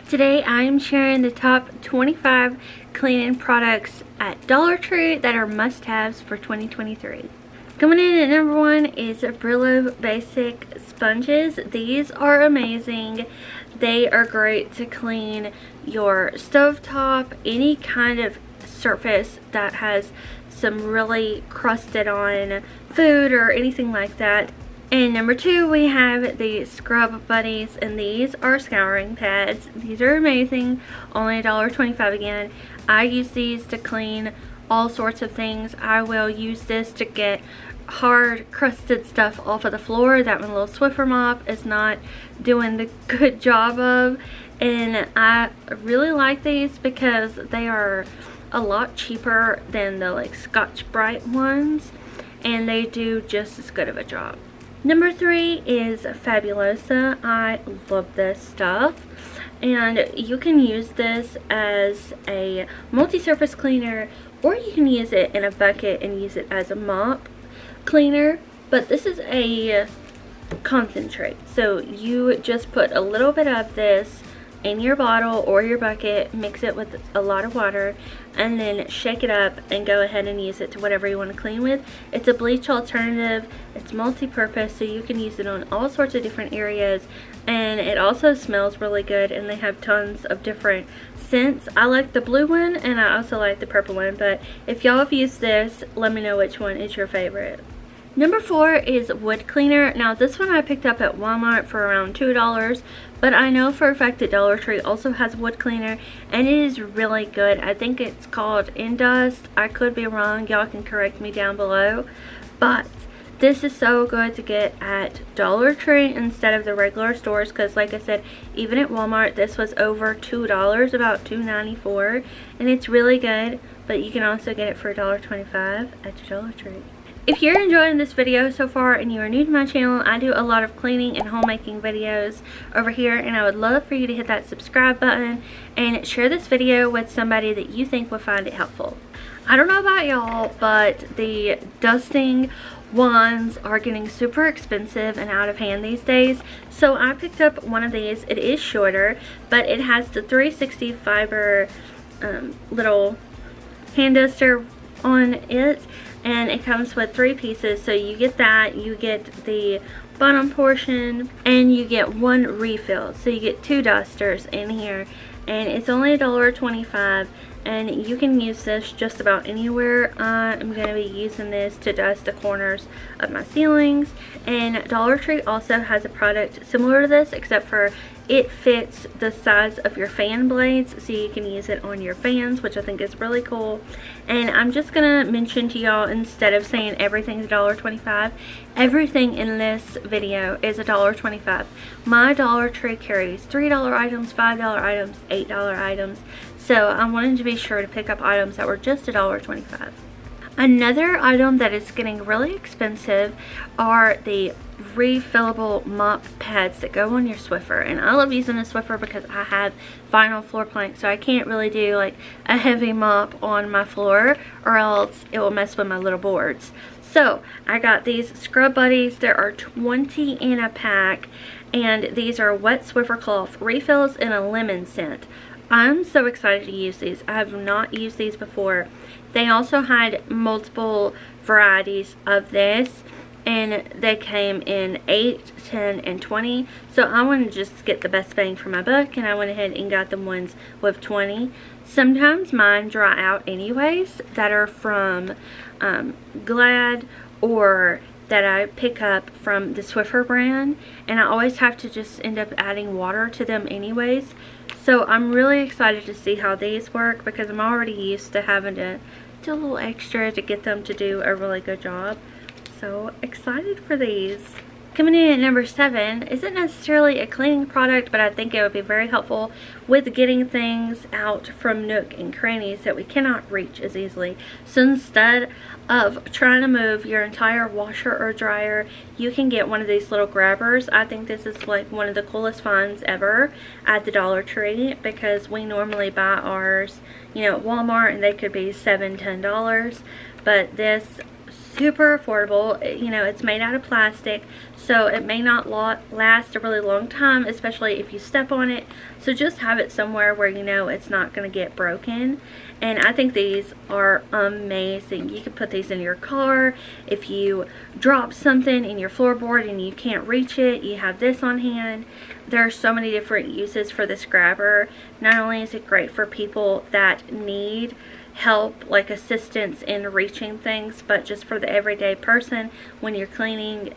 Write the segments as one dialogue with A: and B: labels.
A: Today I am sharing the top 25 cleaning products at Dollar Tree that are must-haves for 2023. Coming in at number 1 is Brillo Basic Sponges. These are amazing. They are great to clean your stovetop, any kind of surface that has some really crusted on food or anything like that. And number 2, we have the Scrub Buddies, and these are scouring pads. These are amazing, only $1.25 again. I use these to clean all sorts of things. I will use this to get hard crusted stuff off of the floor that my little Swiffer mop is not doing the good job of. And I really like these because they are a lot cheaper than the like Scotch-Brite ones, and they do just as good of a job. Number 3 is Fabulosa. I love this stuff, and you can use this as a multi-surface cleaner, or you can use it in a bucket and use it as a mop cleaner. But this is a concentrate, so you just put a little bit of this in your bottle or your bucket, mix it with a lot of water, and then shake it up and go ahead and use it to whatever you want to clean with. It's a bleach alternative. It's multi-purpose, so you can use it on all sorts of different areas, and it also smells really good, and they have tons of different scents. I like the blue one, and I also like the purple one, but if y'all have used this, let me know which one is your favorite. Number 4 is Wood Cleaner. Now this one I picked up at Walmart for around $2, but I know for a fact that Dollar Tree also has Wood Cleaner, and it is really good. I think it's called Indust. I could be wrong. Y'all can correct me down below. But this is so good to get at Dollar Tree instead of the regular stores, because like I said, even at Walmart this was over $2, about $2.94, and it's really good. But you can also get it for $1.25 at Dollar Tree. If you're enjoying this video so far and you are new to my channel, I do a lot of cleaning and homemaking videos over here, and I would love for you to hit that subscribe button and share this video with somebody that you think would find it helpful. I don't know about y'all, but the dusting wands are getting super expensive and out of hand these days, so I picked up one of these. It is shorter, but it has the 360 fiber little hand duster on it, and it comes with 3 pieces. So you get that, you get the bottom portion, and you get 1 refill, so you get 2 dusters in here, and it's only $1.25, and you can use this just about anywhere. I'm going to be using this to dust the corners of my ceilings. And Dollar Tree also has a product similar to this, except for it fits the size of your fan blades, so you can use it on your fans, which I think is really cool. And I'm just gonna mention to y'all, instead of saying everything's $1.25, everything in this video is $1.25. My Dollar Tree carries $3 items, $5 items, $8 items, so I wanted to be sure to pick up items that were just $1.25. Another item that is getting really expensive are the refillable mop pads that go on your Swiffer. And I love using a Swiffer because I have vinyl floor planks, so I can't really do like a heavy mop on my floor, or else it will mess with my little boards. So I got these Scrub Buddies. There are 20 in a pack, and these are wet Swiffer cloth refills in a lemon scent. I'm so excited to use these. I have not used these before. They also had multiple varieties of this, and they came in 8, 10, and 20. So I wanted to just get the best bang for my buck, and I went ahead and got the ones with 20. Sometimes mine dry out anyways, that are from Glad, or that I pick up from the Swiffer brand, and I always have to just end up adding water to them anyways. So I'm really excited to see how these work, because I'm already used to having to do a little extra to get them to do a really good job. So excited for these. Coming in at number 7 isn't necessarily a cleaning product, but I think it would be very helpful with getting things out from nook and crannies that we cannot reach as easily. So instead of trying to move your entire washer or dryer, you can get one of these little grabbers. I think this is like one of the coolest finds ever at the Dollar Tree, because we normally buy ours, you know, at Walmart, and they could be $7, $10, but this super affordable. You know, it's made out of plastic, so it may not last a really long time, especially if you step on it. So just have it somewhere where you know it's not going to get broken. And I think these are amazing. You can put these in your car. If you drop something in your floorboard and you can't reach it, you have this on hand. There are so many different uses for this grabber. Not only is it great for people that need help, like assistance in reaching things, but just for the everyday person when you're cleaning.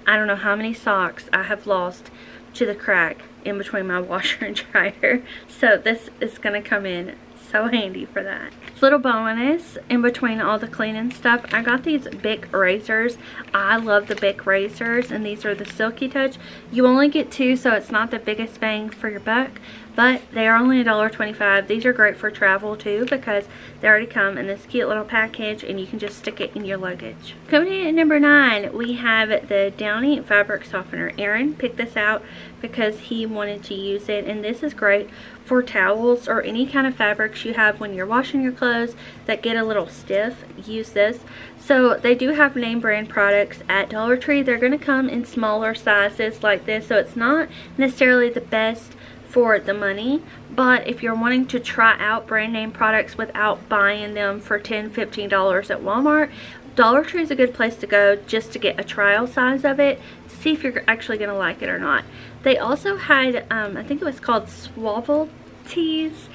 A: I don't know how many socks I have lost to the crack in between my washer and dryer. So this is going to come in so handy for that. Little bonus in between all the cleaning stuff, I got these Bic razors. I love the Bic razors, and these are the Silky Touch. You only get 2, so it's not the biggest bang for your buck, but they are only $1.25. These are great for travel too, because they already come in this cute little package and you can just stick it in your luggage. Coming in at number 9, we have the Downy fabric softener. Aaron picked this out because he wanted to use it, and this is great for towels or any kind of fabrics you have when you're washing your clothes that get a little stiff. Use this. So they do have name brand products at Dollar Tree. They're going to come in smaller sizes like this, so it's not necessarily the best for the money, but if you're wanting to try out brand name products without buying them for $10-15 at Walmart, Dollar Tree is a good place to go just to get a trial size of it to see if you're actually going to like it or not. They also had I think it was called Swaddle Tees,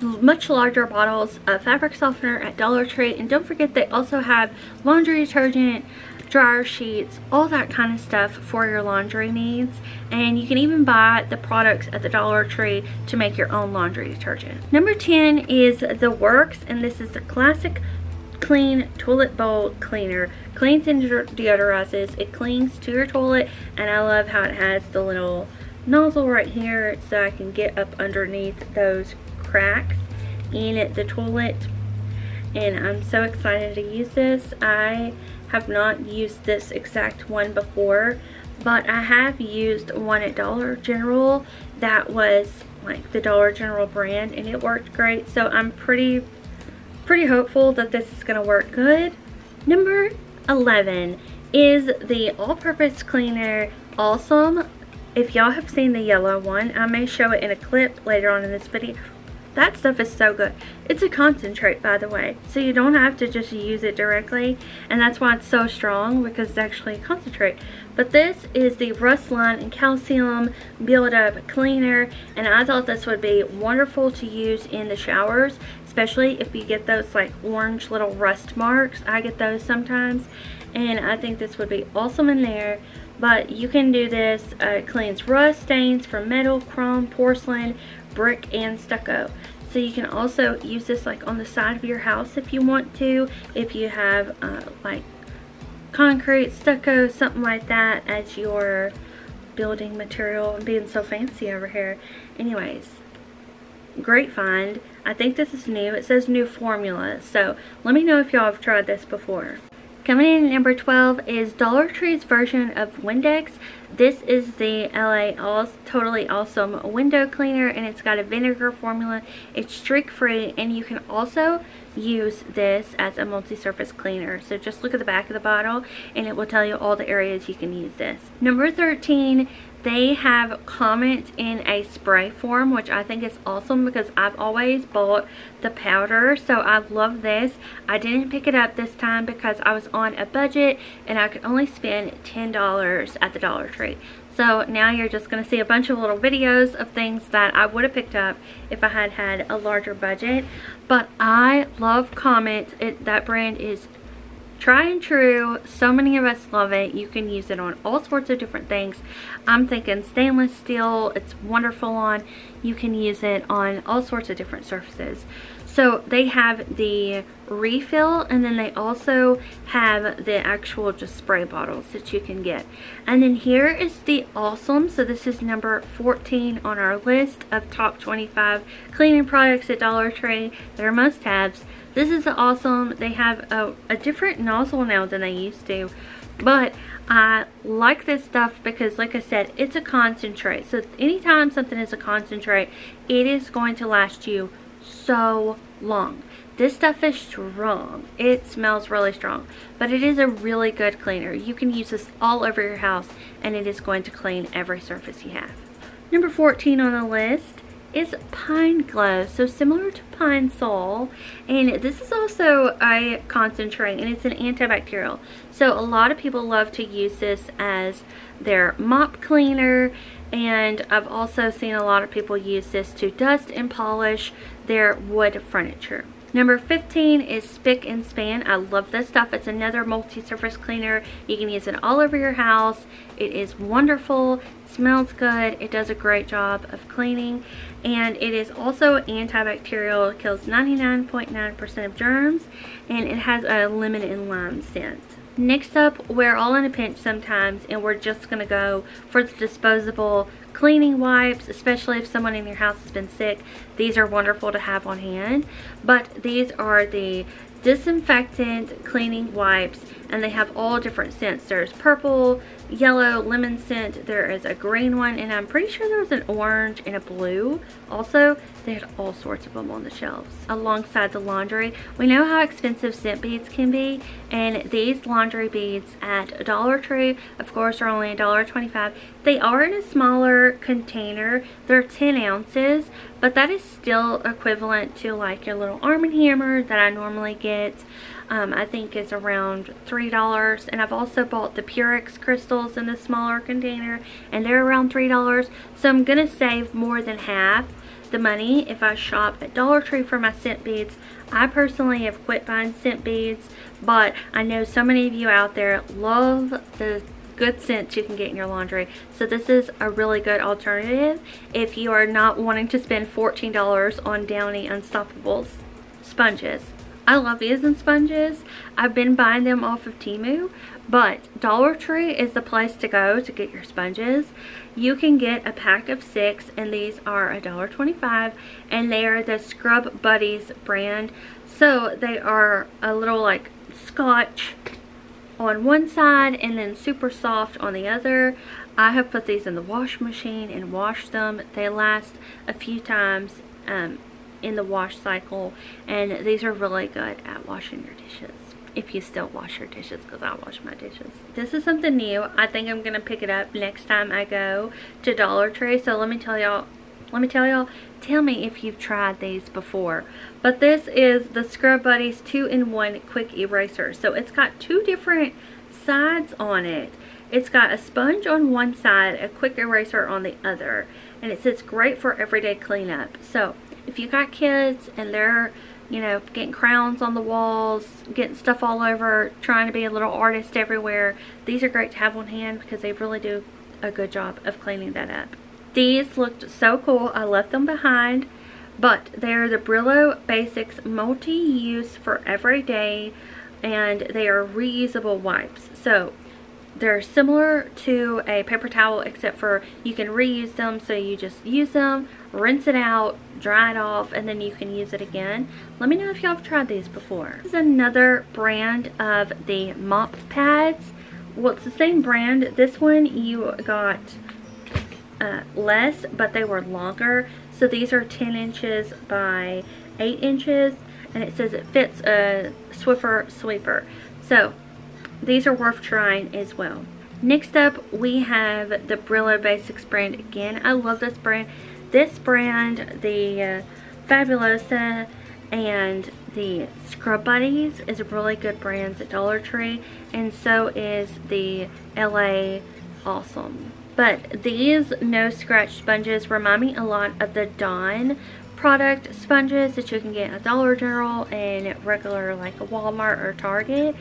A: much larger bottles of fabric softener at Dollar Tree. And don't forget, they also have laundry detergent, dryer sheets, all that kind of stuff for your laundry needs. And you can even buy the products at the Dollar Tree to make your own laundry detergent. Number 10 is The Works, and this is the Classic Clean Toilet Bowl Cleaner. Cleans and deodorizes. It cleans to your toilet, and I love how it has the little nozzle right here so I can get up underneath those cracks in the toilet. And I'm so excited to use this. I have not used this exact one before, but I have used one at Dollar General that was like the Dollar General brand, and it worked great. So I'm pretty hopeful that this is going to work good. Number 11 is the all-purpose cleaner Awesome. If y'all have seen the yellow one, I may show it in a clip later on in this video. That stuff is so good. It's a concentrate, by the way, so you don't have to just use it directly, and that's why it's so strong, because it's actually a concentrate. But this is the Rustline and Calcium Build-Up Cleaner, and I thought this would be wonderful to use in the showers, especially if you get those like orange little rust marks. I get those sometimes, and I think this would be awesome in there. But you can do this. It cleans rust stains from metal, chrome, porcelain, brick, and stucco. So you can also use this like on the side of your house if you want to. If you have like concrete, stucco, something like that as your building material. I'm being so fancy over here. Anyways, great find. I think this is new. It says new formula. So let me know if y'all have tried this before. Coming in at number 12 is Dollar Tree's version of Windex. This is the LA Totally Awesome Window Cleaner, and it's got a vinegar formula. It's streak-free, and you can also use this as a multi-surface cleaner. So just look at the back of the bottle, and it will tell you all the areas you can use this. Number 13, they have Comet in a spray form, which I think is awesome because I've always bought the powder, so I love this. I didn't pick it up this time because I was on a budget and I could only spend $10 at the Dollar Tree. So now you're just going to see a bunch of little videos of things that I would have picked up if I had had a larger budget. But I love Comet. That brand is tried and true. So many of us love it. You can use it on all sorts of different things. I'm thinking stainless steel. It's wonderful on. You can use it on all sorts of different surfaces. So they have the refill, and then they also have the actual just spray bottles that you can get. And then here is the Awesome. So this is number 14 on our list of top 25 cleaning products at Dollar Tree that are must-haves. This is the Awesome. They have a different nozzle now than they used to, but I like this stuff because, like I said, it's a concentrate. So anytime something is a concentrate, it is going to last you so long. This stuff is strong. It smells really strong, but it is a really good cleaner. You can use this all over your house and it is going to clean every surface you have. Number 14 on the list is Pine Glo. So similar to Pine Sol, and this is also a concentrate and it's an antibacterial. So a lot of people love to use this as their mop cleaner, and I've also seen a lot of people use this to dust and polish their wood furniture. Number 15 is Spick and Span. I love this stuff. It's another multi-surface cleaner. You can use it all over your house. It is wonderful. It smells good. It does a great job of cleaning. And it is also antibacterial. It kills 99.9% of germs. And it has a lemon and lime scent. Next up, we're all in a pinch sometimes, and we're just going to go for the disposable cleaning wipes, especially if someone in your house has been sick. These are wonderful to have on hand, but these are the disinfectant cleaning wipes, and they have all different scents. There's purple, yellow, lemon scent. There is a green one, and I'm pretty sure there's an orange and a blue. Also, they had all sorts of them on the shelves alongside the laundry. We know how expensive scent beads can be, and these laundry beads at Dollar Tree, of course, are only $1.25. They are in a smaller container. They're 10 ounces, but that is still equivalent to like your little Arm & Hammer that I normally get. I think it's around $3, and I've also bought the Purex crystals in the smaller container, and they're around $3. So I'm gonna save more than half the money if I shop at Dollar Tree for my scent beads. I personally have quit buying scent beads, but I know so many of you out there love the good scents you can get in your laundry. So this is a really good alternative if you are not wanting to spend $14 on Downy Unstoppables sponges. I love using sponges. I've been buying them off of Temu, but Dollar Tree is the place to go to get your sponges. You can get a pack of 6, and these are $1.25, and they are the Scrub Buddies brand. So they are a little like Scotch on one side and then super soft on the other. I have put these in the wash machine and washed them. They last a few times in the wash cycle, and these are really good at washing your dishes, if you still wash your dishes, because I wash my dishes. This is something new. I think I'm gonna pick it up next time I go to Dollar Tree. So let me tell y'all, tell me if you've tried these before. But this is the Scrub Buddies 2-in-1 quick eraser. So it's got 2 different sides on it. It's got a sponge on one side, a quick eraser on the other, and it says great for everyday cleanup. So if you got kids and they're, you know, getting crowns on the walls, getting stuff all over, trying to be a little artist everywhere, these are great to have on hand because they really do a good job of cleaning that up. These looked so cool. I left them behind, but they're the Brillo Basics multi-use for everyday, and they are reusable wipes. So they're similar to a paper towel, except for you can reuse them. So you just use them, rinse it out, dry it off, and then you can use it again. Let me know if y'all have tried these before. This is another brand of the mop pads. Well, it's the same brand. This one you got less, but they were longer. So these are 10 inches by 8 inches, and it says it fits a Swiffer sweeper. So these are worth trying as well. Next up, we have the Brillo Basics brand again. I love this brand. This brand, the Fabulosa and the Scrub Buddies, is really good brands at Dollar Tree, and so is the LA Awesome. But these no scratch sponges remind me a lot of the Dawn product sponges that you can get at Dollar General and regular like a Walmart or Target.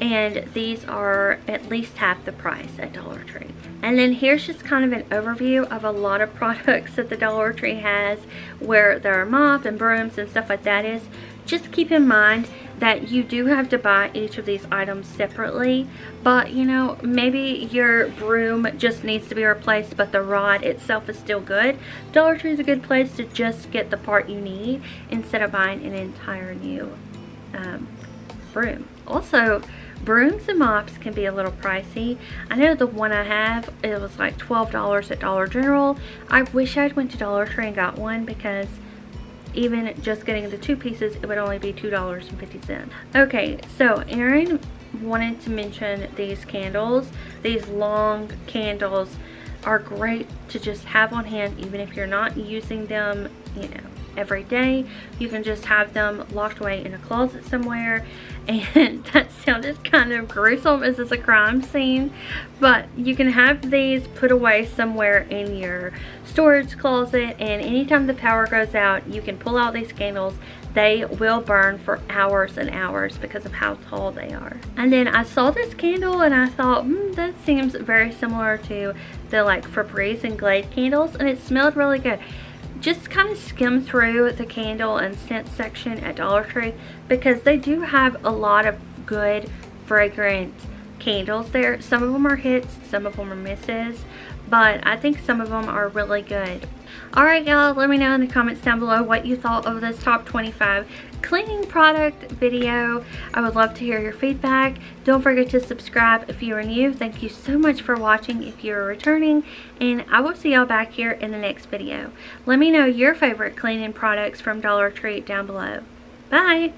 A: And these are at least half the price at Dollar Tree. And then here's just kind of an overview of a lot of products that the Dollar Tree has, where there are mops and brooms and stuff like that is. Just keep in mind that you do have to buy each of these items separately. But, you know, maybe your broom just needs to be replaced, but the rod itself is still good. Dollar Tree is a good place to just get the part you need instead of buying an entire new broom. Also, brooms and mops can be a little pricey. I know the one I have, it was like $12 at Dollar General. I wish I'd went to Dollar Tree and got one because even just getting the 2 pieces, it would only be $2.50. Okay, so Erin wanted to mention these candles. These long candles are great to just have on hand, even if you're not using them, you know, every day. You can just have them locked away in a closet somewhere. And that sounded kind of gruesome. Is this a crime scene? But you can have these put away somewhere in your storage closet, and anytime the power goes out, you can pull out these candles. They will burn for hours and hours because of how tall they are. And then I saw this candle and I thought, that seems very similar to the like Febreze and Glade candles, and it smelled really good. Just kind of skim through the candle and scent section at Dollar Tree, because they do have a lot of good fragrant candles there. Some of them are hits, some of them are misses, but I think some of them are really good. Alright y'all, let me know in the comments down below what you thought of this top 25 cleaning product video. I would love to hear your feedback. Don't forget to subscribe if you are new. Thank you so much for watching if you're returning, and I will see y'all back here in the next video. Let me know your favorite cleaning products from Dollar Tree down below. Bye!